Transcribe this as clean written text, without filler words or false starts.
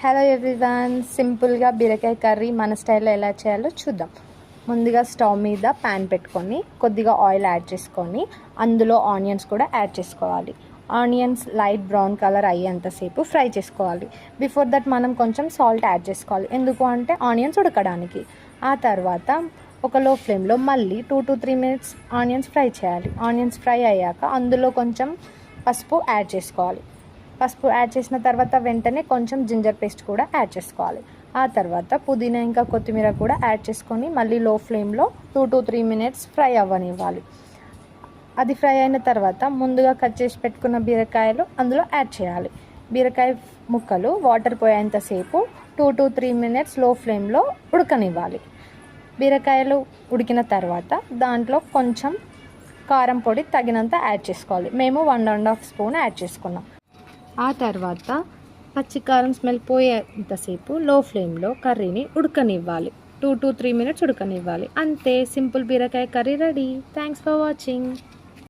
Hello everyone, సింపుల్గా బీరకాయ curry మన స్టైల్లో ఎలా చేయాలో చూద్దాం. ముందుగా స్టవ్ మీద ప్యాన్ పెట్టుకొని కొద్దిగా ఆయిల్ యాడ్ చేసుకొని అందులో ఆనియన్స్ కూడా యాడ్ చేసుకోవాలి. ఆనియన్స్ లైట్ బ్రౌన్ కలర్ అయ్యేంతసేపు ఫ్రై చేసుకోవాలి. బిఫోర్ దట్ మనం కొంచెం సాల్ట్ యాడ్ చేసుకోవాలి, ఎందుకు అంటే ఆనియన్స్ ఉడకడానికి. ఆ తర్వాత ఒక లో ఫ్లేమ్లో మళ్ళీ 2 to 3 minutes ఆనియన్స్ ఫ్రై చేయాలి. ఆనియన్స్ ఫ్రై అయ్యాక అందులో కొంచెం పసుపు యాడ్ చేసుకోవాలి. పసుపు యాడ్ చేసిన తర్వాత వెంటనే కొంచెం జింజర్ పేస్ట్ కూడా యాడ్ చేసుకోవాలి. ఆ తర్వాత పుదీనా ఇంకా కొత్తిమీర కూడా యాడ్ చేసుకొని మళ్ళీ లో ఫ్లేమ్లో 2 to 3 minutes ఫ్రై అవ్వనివ్వాలి. అది ఫ్రై అయిన తర్వాత ముందుగా కట్ చేసి పెట్టుకున్న బీరకాయలు అందులో యాడ్ చేయాలి. బీరకాయ ముక్కలు వాటర్ పోయేంతసేపు 2 to 3 minutes లో ఫ్లేమ్లో ఉడకనివ్వాలి. బీరకాయలు ఉడికిన తర్వాత దాంట్లో కొంచెం కారం పొడి తగినంత యాడ్ చేసుకోవాలి. మేము 1.5 స్పూన్ యాడ్ చేసుకున్నాం. ఆ తర్వాత పచ్చికారం స్మెల్ పోయేంతసేపు లో ఫ్లేమ్లో కర్రీని ఉడకనివ్వాలి. 2 to 3 minutes ఉడకనివ్వాలి. అంతే, సింపుల్ బీరకాయ curry ready. Thanks for watching.